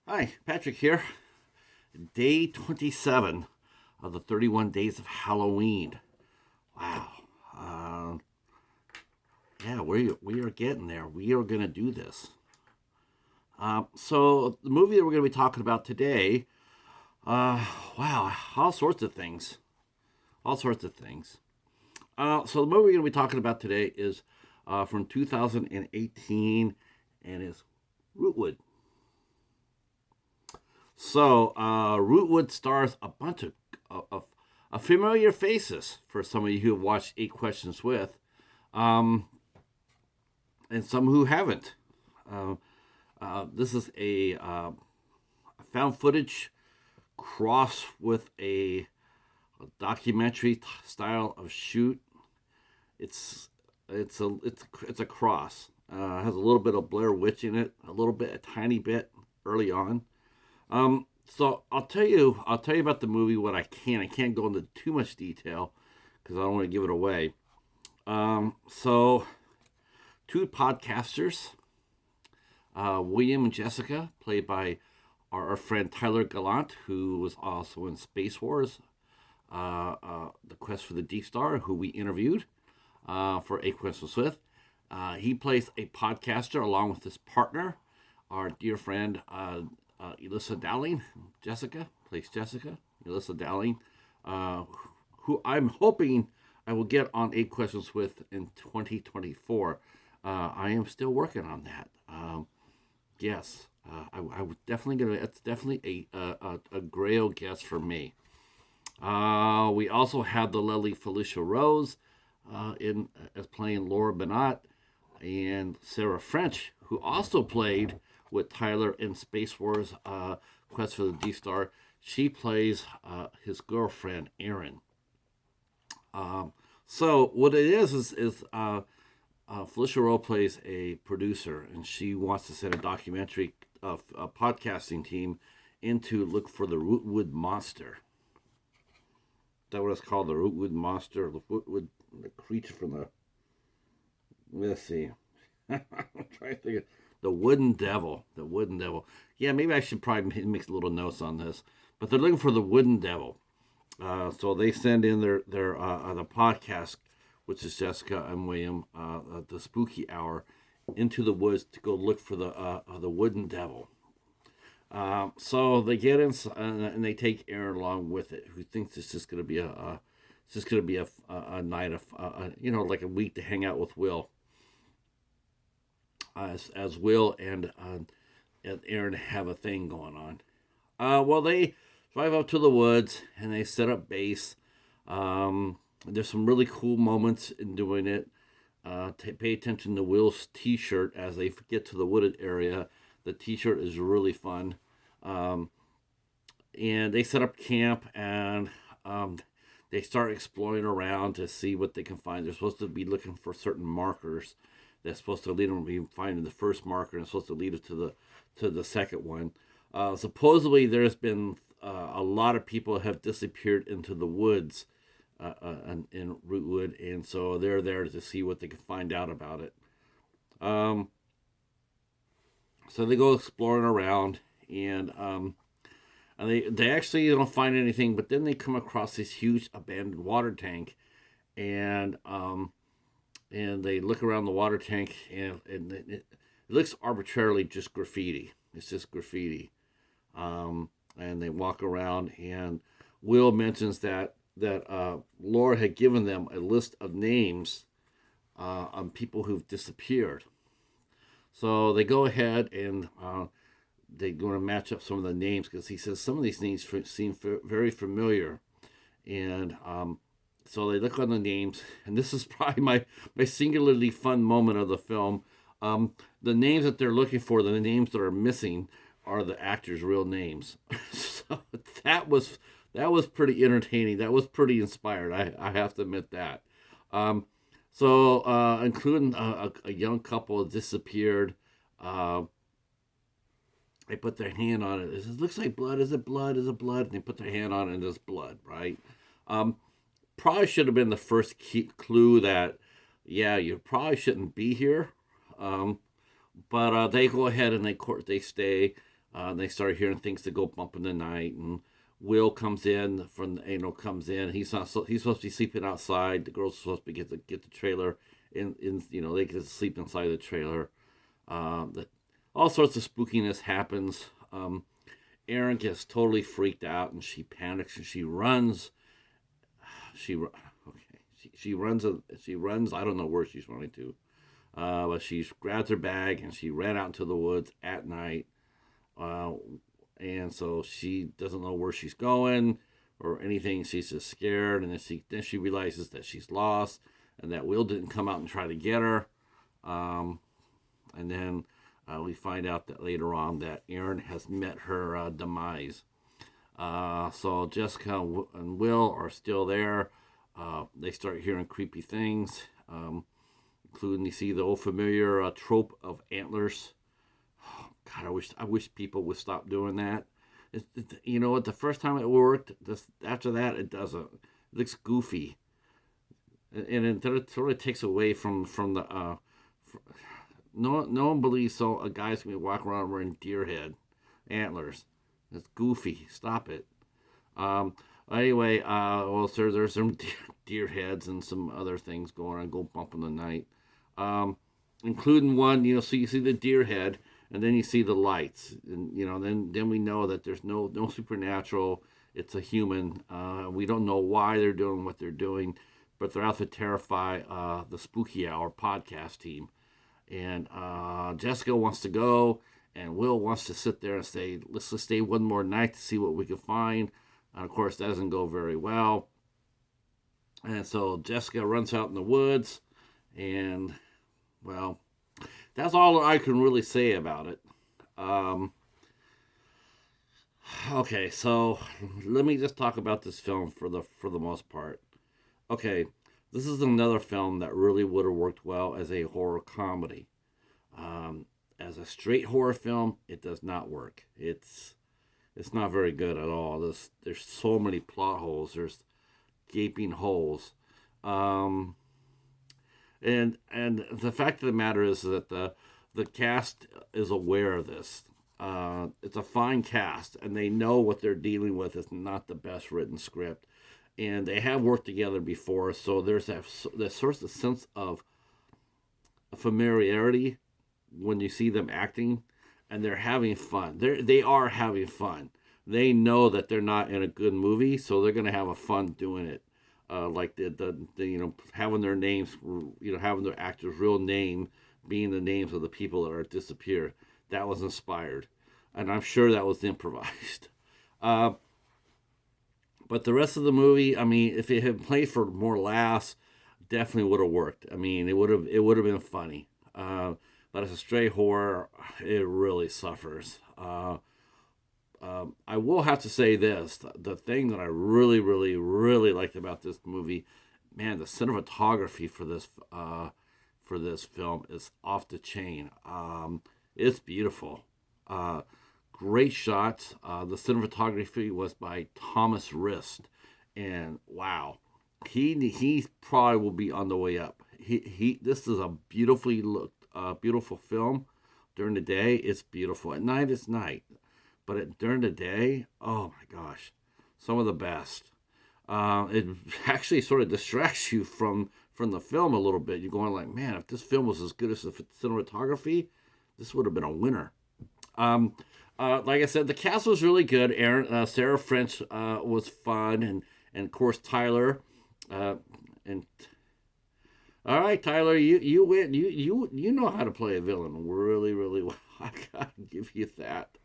Hi, Patrick here. Day 27 of the 31 days of Halloween. Wow. Uh, yeah, we are getting there. We are going to do this. So, the movie that we're going to be talking about today, wow, all sorts of things. All sorts of things. So, the movie we're going to be talking about today is from 2018 and is Rootwood. So, Rootwood stars a bunch of familiar faces for some of you who have watched Eight Questions with, um, and some who haven't. Uh, this is a found footage cross with a documentary style of shoot. It's it's a cross. Has a little bit of Blair Witch in it, a tiny bit early on. So I'll tell you about the movie what I can. I can't go into too much detail because I don't want to give it away. So two podcasters, William and Jessica, played by our friend Tyler Gallant, who was also in Space Wars, The Quest for the Deep Star, who we interviewed for A Questions with. He plays a podcaster along with his partner, our dear friend Elissa Dowling. Jessica plays Jessica. Elissa Dowling, uh, who I'm hoping I will get on Eight Questions with in 2024. I am still working on that. Yes, I would definitely gonna. It's definitely a grail guest for me. We also have the lovely Felissa Rose in as playing Laura Bennett, and Sarah French, who also played with Tyler in Space Wars Quest for the Deep Star. She plays his girlfriend, Erin. So what it is Felicia Rowe plays a producer, and she wants to send a documentary of a podcasting team in to look for the Rootwood monster. Is that what it's called? The Rootwood monster, the creature from the. Let's see. I'm trying to think of the wooden devil. The wooden devil. Yeah, maybe I should probably make a little notes on this. But they're looking for the wooden devil. So they send in their the podcast, which is Jessica and William, the spooky hour, into the woods to go look for the wooden devil. So they get in and they take Aaron along with it, who thinks it's just going to be it's just going to be a night of like a week to hang out with Will. As Will and Aaron have a thing going on. Well, they drive up to the woods and they set up base. There's some really cool moments in doing it. Pay attention to Will's T-shirt as they get to the wooded area. The T-shirt is really fun. And they set up camp and they start exploring around to see what they can find. They're supposed to be looking for certain markers that's supposed to lead them to finding the first marker and it's supposed to lead us to the second one. Supposedly, there's been a lot of people have disappeared into the woods in Rootwood, and so they're there to see what they can find out about it. So they go exploring around, and they actually don't find anything, but then they come across this huge abandoned water tank, and they look around the water tank, and it looks arbitrarily just graffiti. It's just graffiti. And they walk around, and Will mentions that Laura had given them a list of names on people who've disappeared. So they go ahead and they're going to match up some of the names because he says some of these names seem very familiar, and so they look on the names, and this is probably my singularly fun moment of the film. The names that they're looking for, the names that are missing, are the actors' real names. So that was pretty entertaining. That was pretty inspired. I have to admit that. Including a young couple that disappeared. They put their hand on it. It says, looks like blood. Is it blood? Is it blood? And they put their hand on it, and it's blood, right? Probably should have been the first clue that, yeah, you probably shouldn't be here. But they go ahead and they stay. They start hearing things that go bump in the night, and Will comes in comes in. He's not he's supposed to be sleeping outside. The girl's supposed to get the trailer in they get to sleep inside the trailer. All sorts of spookiness happens. Erin gets totally freaked out and she panics and she runs. She runs. She runs. I don't know where she's running to, but she grabs her bag and she ran out into the woods at night. Uh, and so she doesn't know where she's going or anything. She's just scared, and then she realizes that she's lost and that Will didn't come out and try to get her. And then we find out that later on that Erin has met her demise. So Jessica and Will are still there. They start hearing creepy things, including you see the old familiar trope of antlers. Oh, God, I wish people would stop doing that. You know what? The first time it worked. After that, it doesn't. It looks goofy, and it sort of takes away from the. No one believes so. A guy's gonna walk around wearing deer head antlers. It's goofy. Stop it. Anyway, well, sir, there's some deer heads and some other things going on. Go bump in the night, including one. So you see the deer head, and then you see the lights, and then we know that there's no supernatural. It's a human. We don't know why they're doing what they're doing, but they're out to terrify the Spooky Hour podcast team. And Jessica wants to go, and Will wants to sit there and say, let's just stay one more night to see what we can find. And of course, that doesn't go very well. And so Jessica runs out in the woods, and, well, that's all I can really say about it. Okay, so let me just talk about this film for the most part. Okay, this is another film that really would have worked well as a horror comedy. As a straight horror film, it does not work. It's not very good at all. There's so many plot holes. There's gaping holes. And the fact of the matter is that the cast is aware of this. It's a fine cast, and they know what they're dealing with is not the best written script. And they have worked together before, so there's that sort of sense of familiarity when you see them acting, and they're having fun. They are having fun. They know that they're not in a good movie, so they're gonna have a fun doing it. Like the having their names, having their actor's real name being the names of the people that are disappeared. That was inspired, and I'm sure that was improvised. But the rest of the movie, I mean, if it had played for more laughs, definitely would have worked. I mean, it would have been funny. But as a straight horror, it really suffers. I will have to say this: the thing that I really, really, really liked about this movie, man, the cinematography for this film is off the chain. It's beautiful. Great shots. The cinematography was by Thomas Rist, and wow, he probably will be on the way up. This is a beautiful film. During the day, it's beautiful. At night, it's night, but during the day, oh my gosh, some of the best. It actually sort of distracts you from the film a little bit. You're going like, man, if this film was as good as the cinematography, this would have been a winner. Like I said, the cast was really good. Sarah French was fun, and of course Tyler. And all right, Tyler, you win. You know how to play a villain really, really well. I gotta give you that.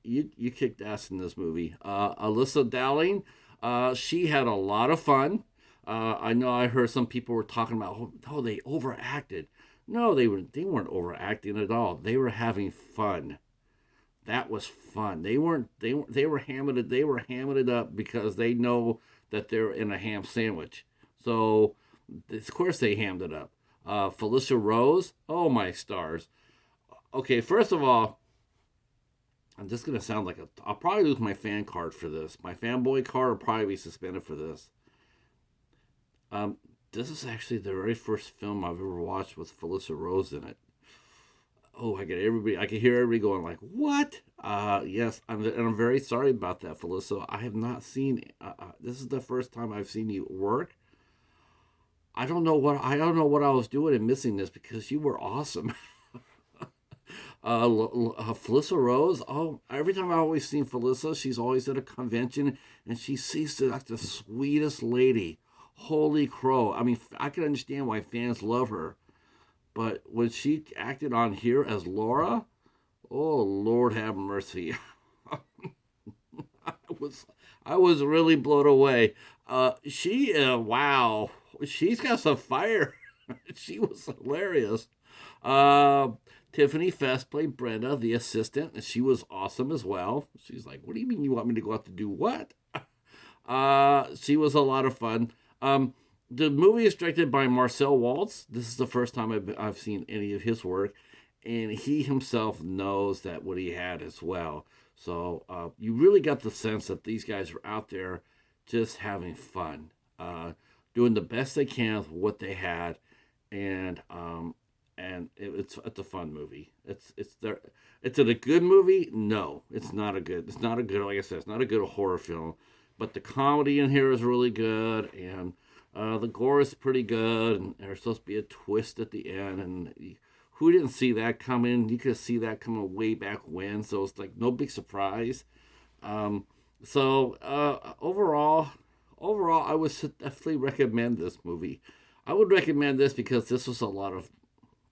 You kicked ass in this movie. Elissa Dowling, she had a lot of fun. I know I heard some people were talking about, oh, they overacted. No, they weren't overacting at all. They were having fun. That was fun. They were hamming it up because they know that they're in a ham sandwich. So of course they hammed it up. Felissa Rose, oh my stars. Okay, first of all, I'm just gonna sound like I'll probably lose my fan card for this. My fanboy card will probably be suspended for this. This is actually the very first film I've ever watched with Felissa Rose in it. Oh, I can hear everybody going like, "What?" Yes, I'm very sorry about that, Felissa. I have not seen. This is the first time I've seen you work. I don't know what I was doing and missing this because you were awesome. Felissa Rose. Oh, every time I always seen Felissa, she's always at a convention and she seems to like the sweetest lady. Holy crow! I mean, I can understand why fans love her, but when she acted on here as Laura, oh Lord have mercy. I was I was really blown away. She wow, she's got some fire. She was hilarious. Uh, Tiffany Fest played Brenda, the assistant, and she was awesome as well. She's like, "What do you mean you want me to go out to do what?" She was a lot of fun. The movie is directed by Marcel Waltz. This is the first time I've seen any of his work, and he himself knows that what he had as well. So you really got the sense that these guys are out there just having fun, doing the best they can with what they had, and it's a fun movie. It's there. It's a good movie. No, it's not a good. It's not a good. Like I said, it's not a good horror film. But the comedy in here is really good, and the gore is pretty good. And there's supposed to be a twist at the end, and who didn't see that coming? You could see that coming way back when. So it's like no big surprise. Um, overall, I would definitely recommend this movie. I would recommend this because this was a lot of,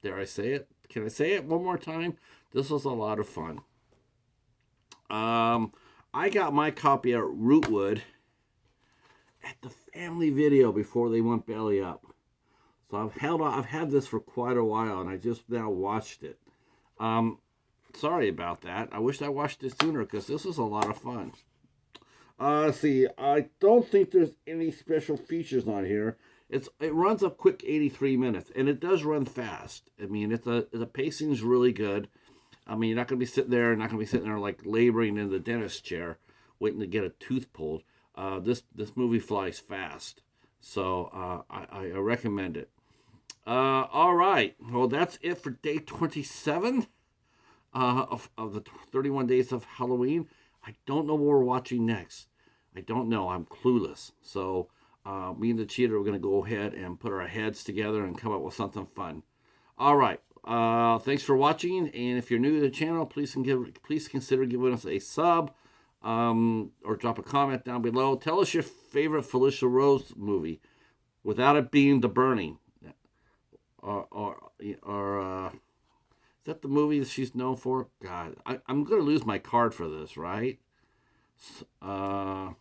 dare I say it? Can I say it one more time? This was a lot of fun. Um, I got my copy at Rootwood at the family video before they went belly up. So I've had this for quite a while, and I just now watched it. Um, Sorry about that. I wish I watched it sooner because this was a lot of fun. Let's see. I don't think there's any special features on here. It runs a quick 83 minutes, and it does run fast. I mean, the pacing's really good. I mean, you're not gonna be sitting there like laboring in the dentist chair, waiting to get a tooth pulled. This movie flies fast, so I recommend it. All right. Well, that's it for day 27 of the 31 days of Halloween. I don't know what we're watching next. I don't know. I'm clueless. So me and the Cheetah are going to go ahead and put our heads together and come up with something fun. All right. Thanks for watching. And if you're new to the channel, please consider giving us a sub or drop a comment down below. Tell us your favorite Felissa Rose movie without it being The Burning. Or is that the movie that she's known for? God, I'm going to lose my card for this, right? Uh,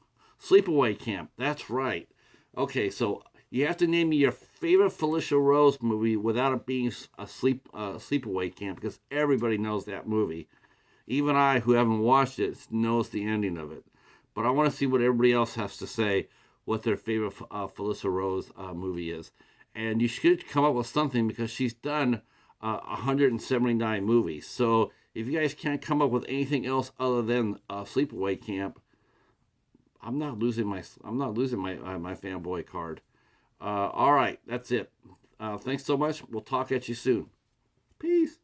Sleepaway Camp. That's right. Okay, so you have to name me your favorite Felissa Rose movie without it being a Sleepaway Camp because everybody knows that movie. Even I, who haven't watched it, knows the ending of it. But I want to see what everybody else has to say, what their favorite Felissa Rose movie is. And you should come up with something because she's done 179 movies. So if you guys can't come up with anything else other than Sleepaway Camp, I'm not losing my fanboy card. All right, that's it. Thanks so much. We'll talk at you soon. Peace.